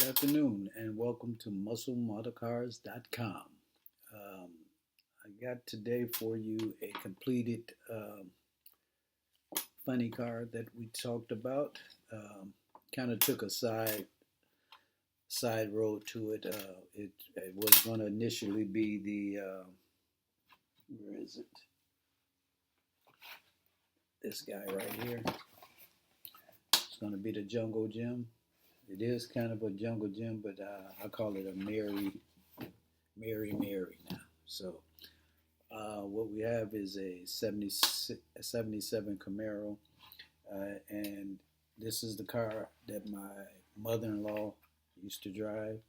afternoon, and welcome to MuscleMotorCars.com. I got today for you a completed funny car that we talked about. Kind of took a side road to it. It was going to initially be the where is it? This guy right here. It's going to be the Jungle Gym. It is kind of a jungle gym, but I call it a Mary now. So what we have is a 77 Camaro, and this is the car that my mother-in-law used to drive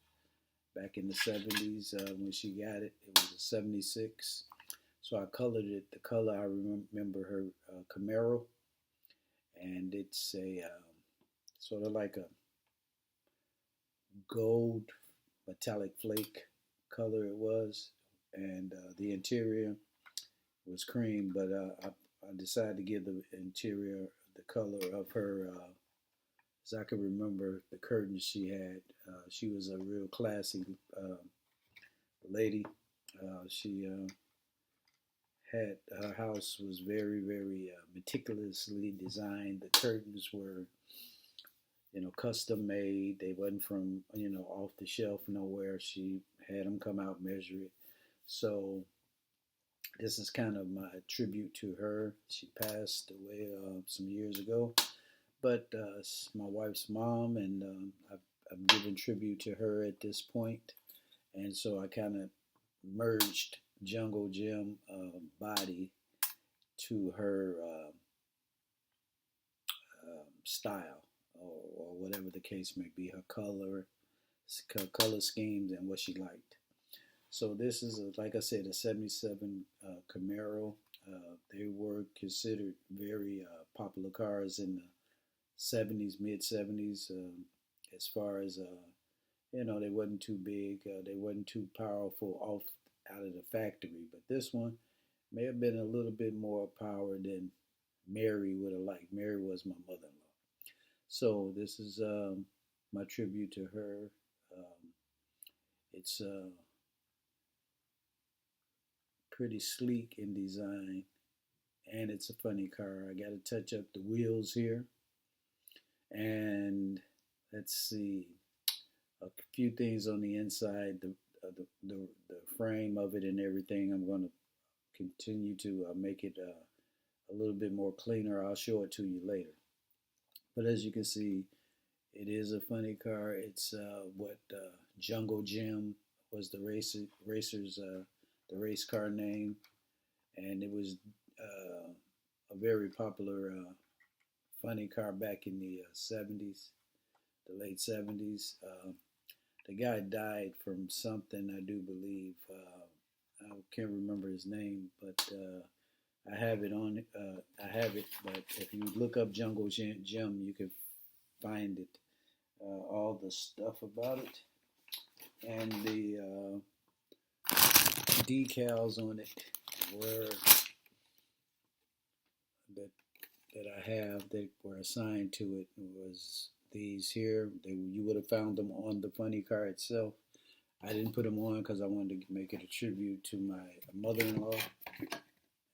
back in the 70s. When she got it, it was a 76. So I colored it the color I remember her Camaro, and it's a sort of like a gold metallic flake color it was, and the interior was cream, but I decided to give the interior the color of her, as I can remember the curtains she had. She was a real classy lady. She had, her house was very meticulously designed. The curtains were custom made. They wasn't from, off the shelf nowhere. She had them come out, measure it. So this is kind of my tribute to her. She passed away some years ago, but my wife's mom, and I'm giving tribute to her at this point. And so I kind of merged Jungle Gym body to her style, or whatever the case may be, her color schemes, and what she liked. So this is, like I said, a 77 Camaro. They were considered very popular cars in the 70s, mid 70s, as far as, they wasn't too big. They wasn't too powerful out of the factory. But this one may have been a little bit more power than Mary would have liked. Mary was my mother-in-law. So this is my tribute to her. It's pretty sleek in design, and it's a funny car. I got to touch up the wheels here, and let's see, a few things on the inside, the frame of it and everything. I'm going to continue to make it a little bit more cleaner. I'll show it to you later. But as you can see, it is a funny car. It's what Jungle Gym was the racer's the race car name, and it was a very popular funny car back in the 70s, the late 70s. The guy died from something, I do believe. I can't remember his name, but I have it on. I have it, but if you look up Jungle Gym, you can find it. All the stuff about it, and the decals on it were that I have that were assigned to it was these here. You would have found them on the funny car itself. I didn't put them on because I wanted to make it a tribute to my mother-in-law.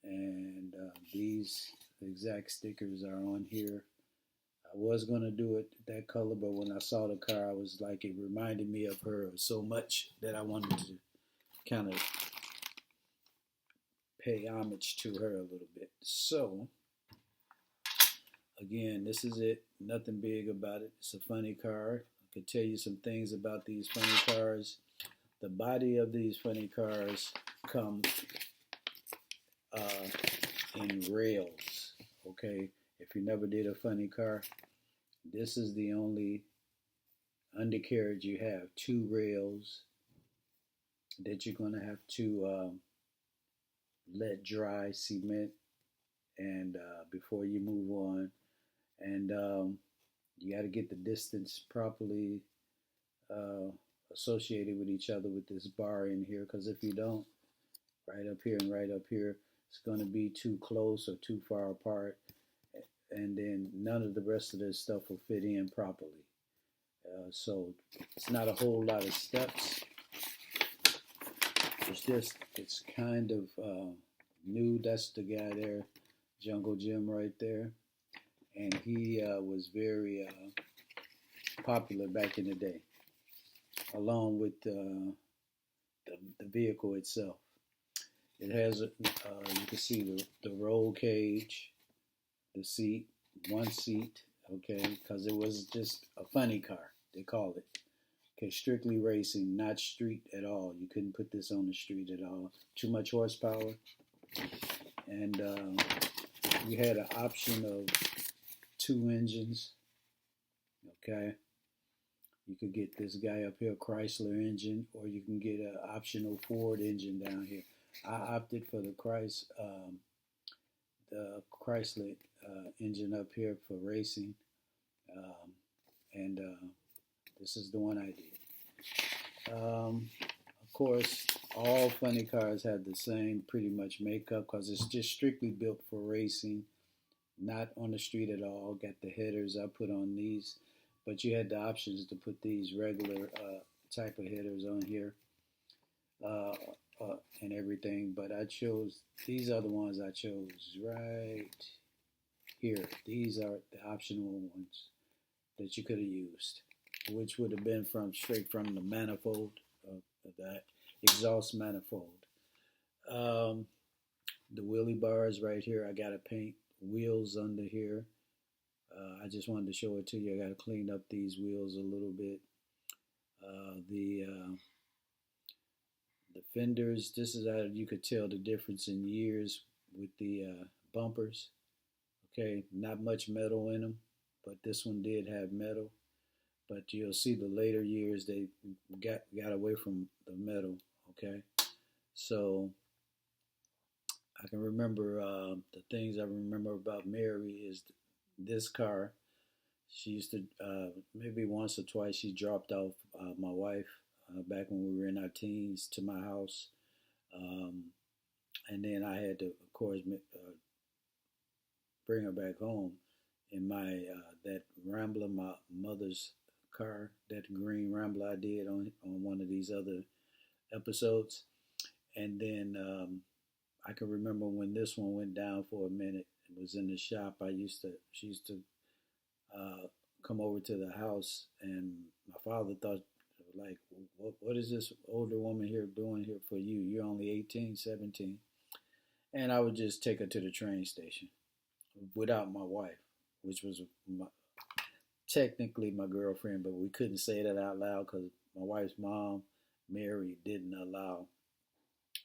And these exact stickers are on here. I was going to do it that color, but when I saw the car, I was like, it reminded me of her so much that I wanted to kind of pay homage to her a little bit. So, again, this is it. Nothing big about it. It's a funny car. I could tell you some things about these funny cars. The body of these funny cars come in rails, okay? If you never did a funny car, this is the only undercarriage you have. 2 rails that you're going to have to let dry, cement, and before you move on. And you got to get the distance properly associated with each other with this bar in here, because if you don't, right up here and right up here, it's going to be too close or too far apart, and then none of the rest of this stuff will fit in properly. So it's not a whole lot of steps. It's kind of new. That's the guy there, Jungle Jim right there. And he was very popular back in the day, along with the vehicle itself. It has, you can see the roll cage, the seat, one seat, okay, because it was just a funny car, they called it. Okay, strictly racing, not street at all. You couldn't put this on the street at all. Too much horsepower. And you had an option of two engines, okay. You could get this guy up here, Chrysler engine, or you can get an optional Ford engine down here. I opted for the Chrysler engine up here for racing, um, and this is the one I did. Of course, all funny cars have the same pretty much makeup because it's just strictly built for racing, not on the street at all. Got the headers I put on these, but you had the options to put these regular type of headers on here uh, and everything. But I chose, these are the ones I chose right here. These are the optional ones that you could have used, which would have been from straight from the manifold of that exhaust manifold. Um, the wheelie bars right here, I got to paint wheels under here. I just wanted to show it to you. I got to clean up these wheels a little bit. The fenders, this is how you could tell the difference in years with the bumpers. Okay, not much metal in them, but this one did have metal. But you'll see the later years they got away from the metal. Okay, so I can remember the things I remember about Mary is this car. She used to maybe once or twice she dropped off my wife back when we were in our teens to my house, um, and then I had to, of course, bring her back home in my that Rambler, my mother's car, that green Rambler I did on one of these other episodes, and then I can remember when this one went down for a minute. It was in the shop. She used to uh, come over to the house, and my father thought, like, what is this older woman here doing here for you? You're only 18, 17. And I would just take her to the train station without my wife, which was technically my girlfriend, but we couldn't say that out loud because my wife's mom, Mary, didn't allow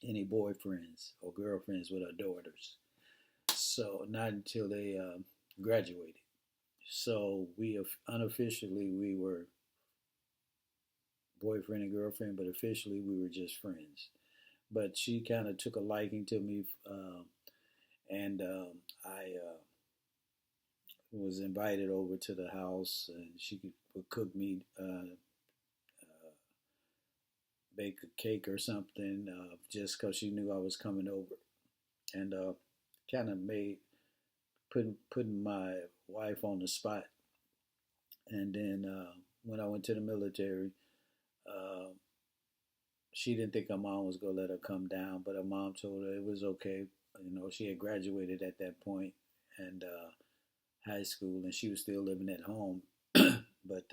any boyfriends or girlfriends with her daughters. So not until they graduated. So we unofficially we were boyfriend and girlfriend, but officially we were just friends. But she kind of took a liking to me, and I was invited over to the house, and she would cook me, bake a cake or something, just because she knew I was coming over, and kind of made putting my wife on the spot. And then when I went to the military, uh, she didn't think her mom was gonna let her come down, but her mom told her it was okay. You know, she had graduated at that point and high school, and she was still living at home. But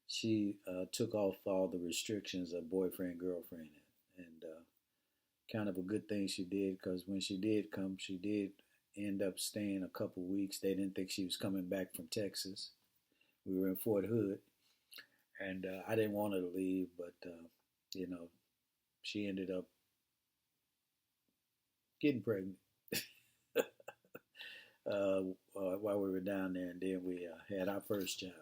she took off all the restrictions of boyfriend girlfriend, and kind of a good thing she did because when she did come, she did end up staying a couple weeks. They didn't think she was coming back from Texas. We were in Fort Hood, and I didn't want her to leave, but you know, she ended up getting pregnant while we were down there, and then we had our first child.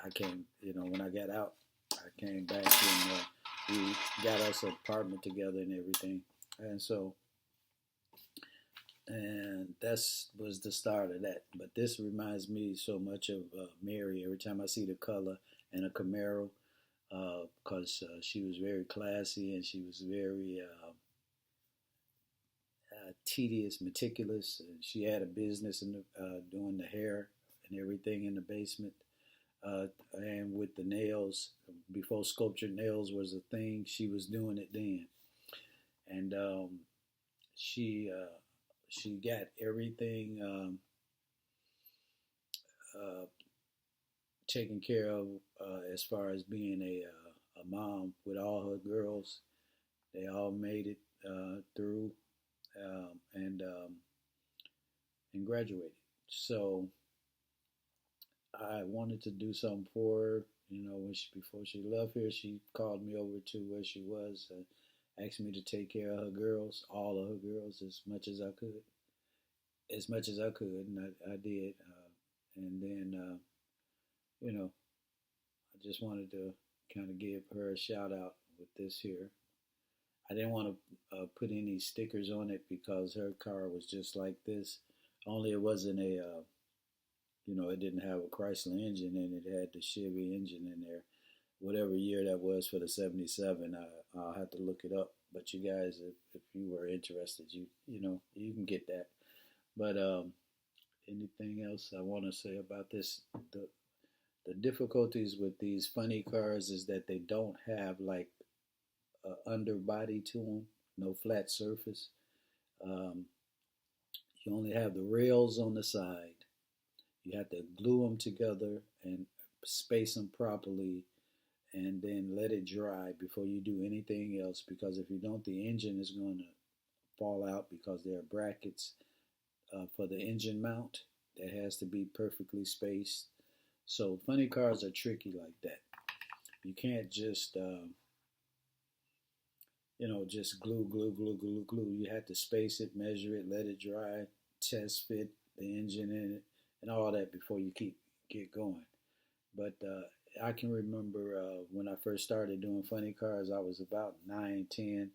I came, when I got out, I came back and we got us an apartment together and everything, and so. And that was the start of that. But this reminds me so much of Mary every time I see the color and a Camaro, because she was very classy and she was very tedious, meticulous. And she had a business in doing the hair and everything in the basement. and with the nails, before sculptured nails was a thing, she was doing it then, and she she got everything uh, taken care of as far as being a mom with all her girls. They all made it through and graduated. So I wanted to do something for her. You know, before she left here, she called me over to where she was, asked me to take care of her girls, all of her girls, as much as I could, and I did. And then, you know, I just wanted to kind of give her a shout out with this here. I didn't want to put any stickers on it because her car was just like this. Only it wasn't it didn't have a Chrysler engine in it. It had the Chevy engine in there. Whatever year that was for the 77, I'll have to look it up. But you guys, if you were interested, you can get that. But anything else I want to say about this? The difficulties with these funny cars is that they don't have like underbody to them, no flat surface. Um, you only have the rails on the side. You have to glue them together and space them properly, and then let it dry before you do anything else. Because if you don't, the engine is going to fall out because there are brackets for the engine mount that has to be perfectly spaced. So funny cars are tricky like that. You can't just just glue. You have to space it, measure it, let it dry, test fit the engine in it, and all that before you get going. But I can remember when I first started doing funny cars, I was about 9, 10,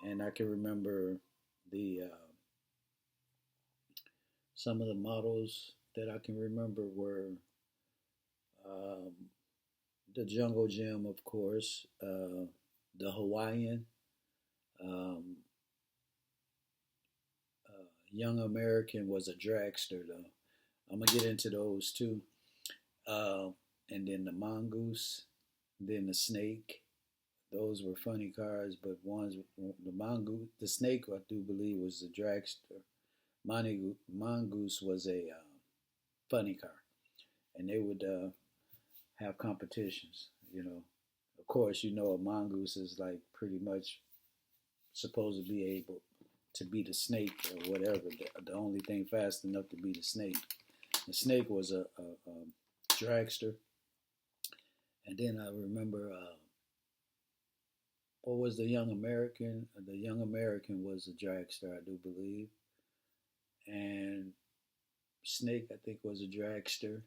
and I can remember the some of the models that I can remember were um, the Jungle Gym, of course, the Hawaiian, um, Young American was a dragster, though. I'm gonna get into those too. Uh, and then the Mongoose, then the Snake. Those were funny cars, but the Mongoose, the Snake, I do believe was the dragster. Mongoose was a funny car, and they would have competitions. Of course, a Mongoose is like pretty much supposed to be able to beat a snake or whatever. The only thing fast enough to beat a snake. The Snake was a dragster. And then I remember what was the Young American? The Young American was a dragster, I do believe. And Snake, I think, was a dragster.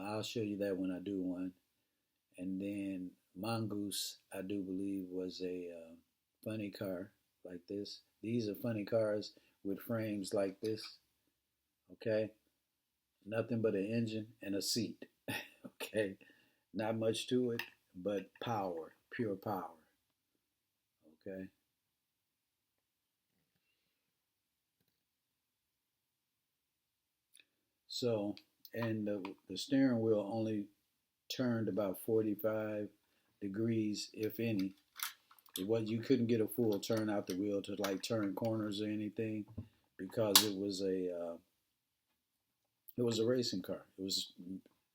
I'll show you that when I do one. And then Mongoose, I do believe, was a funny car like this. These are funny cars with frames like this. Okay, nothing but an engine and a seat. Okay, not much to it, but power, pure power. Okay, so and the steering wheel only turned about 45 degrees, if any. You couldn't get a full turn out the wheel to like turn corners or anything because it was a racing car. It was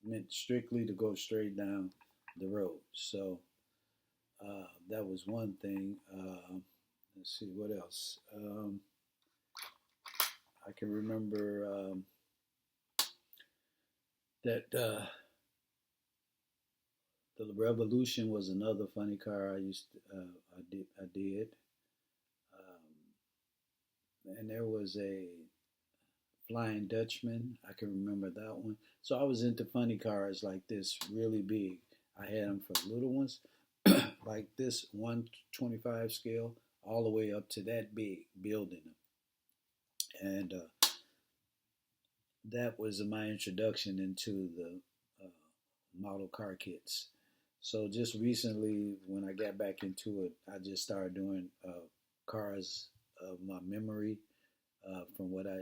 meant strictly to go straight down the road. So that was one thing. Let's see what else. I can remember that the Revolution was another funny car I did, and there was a Flying Dutchman. I can remember that one. So I was into funny cars like this, really big. I had them for little ones, like this 125 scale, all the way up to that big, building them. And that was my introduction into the model car kits. So just recently, when I got back into it, I just started doing cars of my memory from what I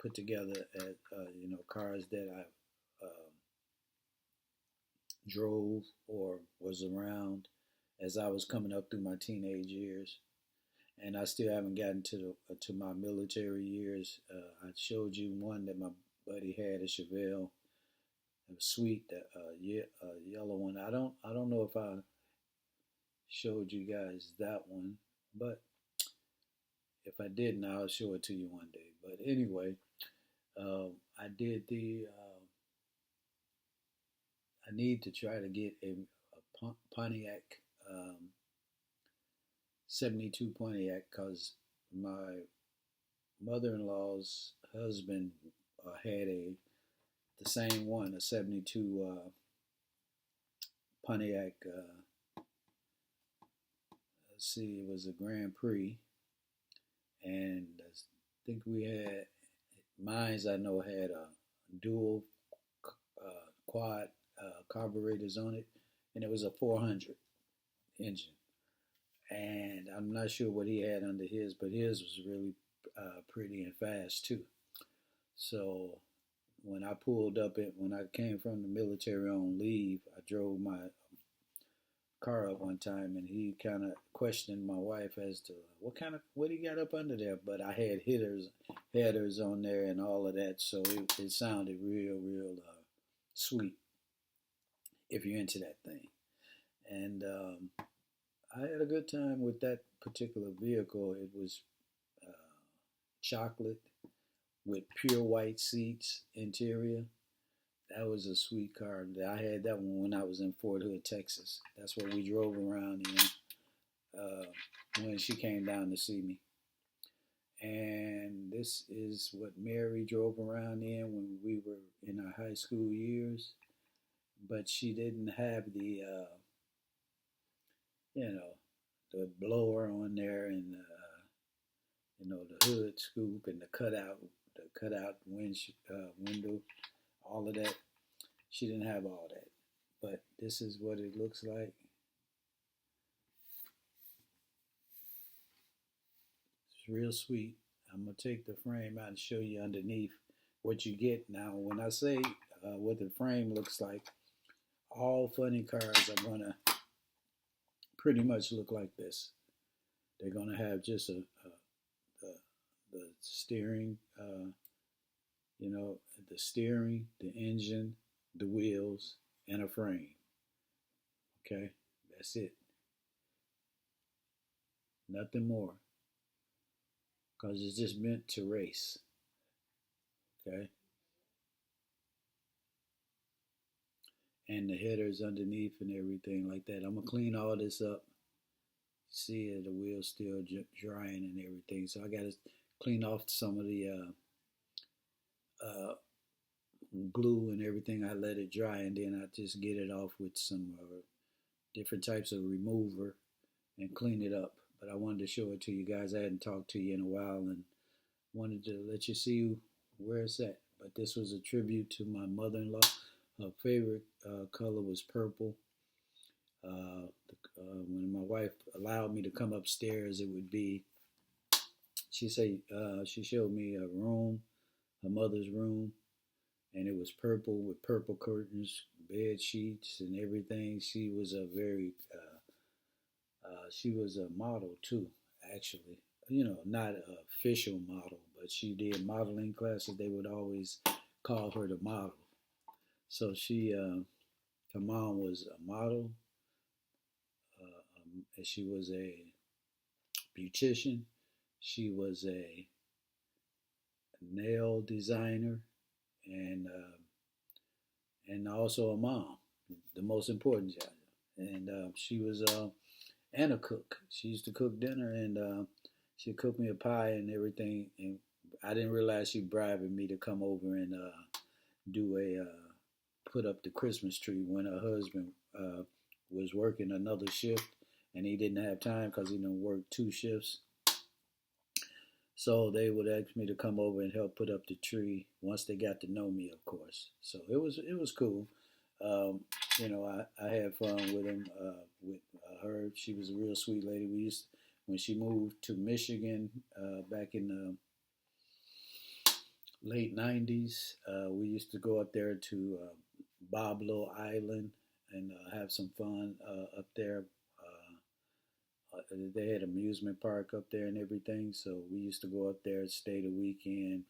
put together at cars that I drove or was around as I was coming up through my teenage years. And I still haven't gotten to my military years. I showed you one that my buddy had, a Chevelle. It was sweet, that yellow one. I don't know if I showed you guys that one, but if I didn't, I'll show it to you one day. But anyway, I did the. I need to try to get a Pontiac, um, 72 Pontiac, because my mother-in-law's husband had the same one, a 72 Pontiac. Let's see, it was a Grand Prix, and I think we had mine's. I know had a dual quad carburetors on it, and it was a 400 engine. And I'm not sure what he had under his, but his was really pretty and fast too. So when I pulled up it, when I came from the military on leave, I drove my car up one time, and he kind of questioned my wife as to what he got up under there. But I had headers on there and all of that, so it sounded real sweet if you're into that thing. And I had a good time with that particular vehicle. It was uh, chocolate with pure white seats interior. That was a sweet car. I had that one when I was in Fort Hood, Texas. That's what we drove around in when she came down to see me. And this is what Mary drove around in when we were in our high school years. But she didn't have the, you know, the blower on there, and the hood scoop and the cutout window, all of that. She didn't have all that. But this is what it looks like. It's real sweet. I'm gonna take the frame out and show you underneath what you get. Now, when I say what the frame looks like, all funny cars are gonna pretty much look like this. They're gonna have just the, the steering, the steering, the engine, the wheels, and a frame. Okay, that's it. Nothing more, because it's just meant to race. Okay, and the headers underneath and everything like that. I'm gonna clean all this up. See the wheels still drying and everything, so I gotta clean off some of the glue and everything. I let it dry, and then I just get it off with some different types of remover and clean it up. But I wanted to show it to you guys. I hadn't talked to you in a while, and wanted to let you see where it's at. But this was a tribute to my mother-in-law. Her favorite color was purple. When my wife allowed me to come upstairs, it would be. She showed me a room, her mother's room, and it was purple with purple curtains, bed sheets, and everything. She was a model too, actually. Not an official model, but she did modeling classes. They would always call her the model. So her mom was a model. She was a beautician. She was a nail designer, and also a mom, the most important job. And she was and a cook. She used to cook dinner, and she cooked me a pie and everything. And I didn't realize she bribing me to come over and do a put up the Christmas tree when her husband was working another shift, and he didn't have time because he done worked two shifts. So they would ask me to come over and help put up the tree once they got to know me, of course. So it was cool. I had fun with him, with her. She was a real sweet lady. When she moved to Michigan back in the late '90s, we used to go up there to Boblo Island. and have some fun up there. They had amusement park up there and everything, so we used to go up there, stay the weekend,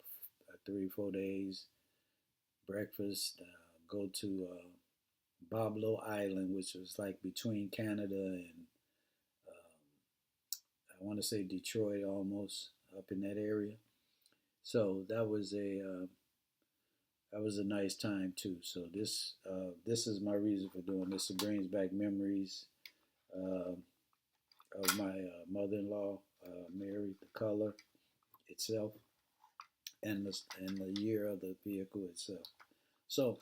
3 or 4 days, breakfast, go to Boblo Island, which was like between Canada and I want to say Detroit, almost up in that area. So that was a nice time too. So this is my reason for doing this. It brings back memories uh, of my mother-in-law, Mary, the color itself, and the year of the vehicle itself. So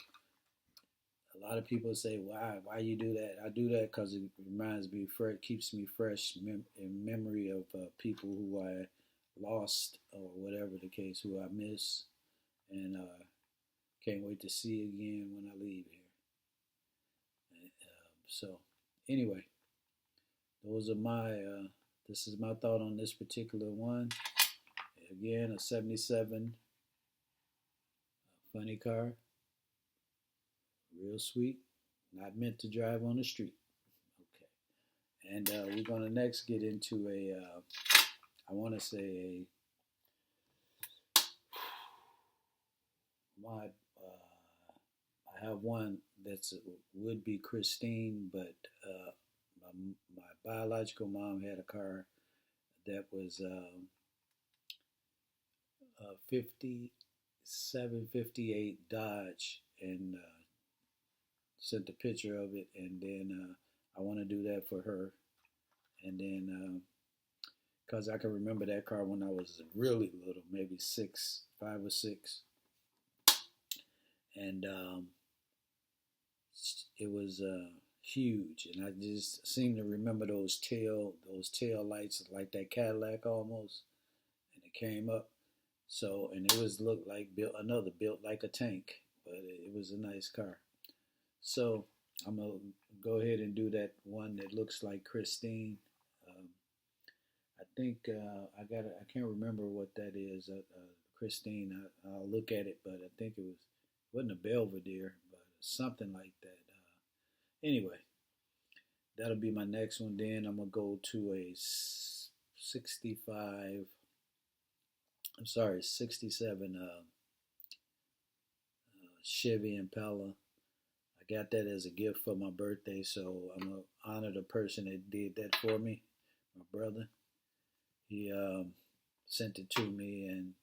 a lot of people say, why you do that? I do that because it reminds me, keeps me fresh in memory of people who I lost or whatever the case, who I miss, and can't wait to see again when I leave here. So anyway, those are my. This is my thought on this particular one. Again, a '77 funny car, real sweet, not meant to drive on the street. Okay, and we're gonna next get into a. I want to say my. I have one that's would be Christine, but my biological mom had a car that was a 57, 58 Dodge, and sent a picture of it, and then I want to do that for her, and then because I can remember that car when I was really little, maybe 5 or 6, and it was huge, and I just seem to remember those tail lights like that Cadillac almost, and it came up. So, and it was looked like built like a tank, but it was a nice car. So I'm gonna go ahead and do that one that looks like Christine. Um, I think I can't remember what that is. Christine. I'll look at it, but I think it wasn't a Belvedere, but something like that. Anyway, that'll be my next one. Then I'm gonna go to a 65. I'm sorry, 67 Chevy Impala. I got that as a gift for my birthday, so I'm gonna honor the person that did that for me, my brother. He sent it to me, and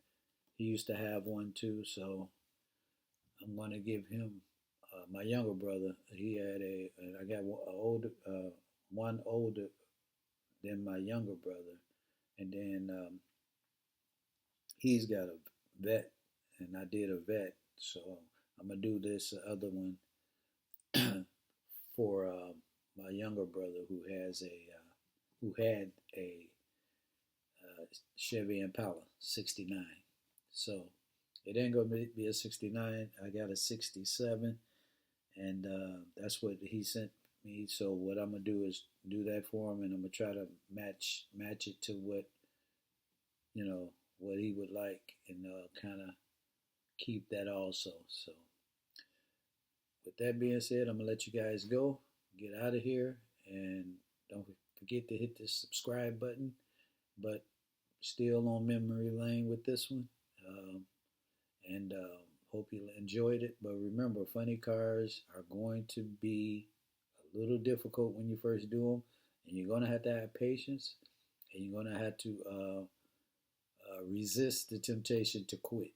he used to have one too, so I'm gonna give him my younger brother. He had I got one older than my younger brother, and then he's got a vet, and I did a vet, so I'm gonna do this other one for my younger brother who had a Chevy Impala '69. So it ain't gonna be a '69. I got a '67, and that's what he sent me. So what I'm gonna do is do that for him, and I'm gonna try to match it to what he would like, and kind of keep that also. So with that being said, I'm gonna let you guys go, get out of here, and don't forget to hit the subscribe button. But still on memory lane with this one, and hope you enjoyed it. But remember, funny cars are going to be a little difficult when you first do them, and you're gonna have to have patience, and you're gonna have to resist the temptation to quit.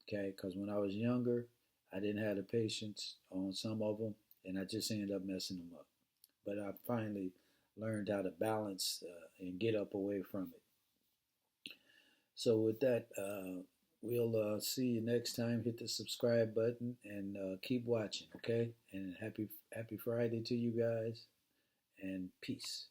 Okay, because when I was younger, I didn't have the patience on some of them, and I just ended up messing them up. But I finally learned how to balance and get up away from it. So with that, we'll see you next time. Hit the subscribe button and keep watching, okay? And happy Friday to you guys, and peace.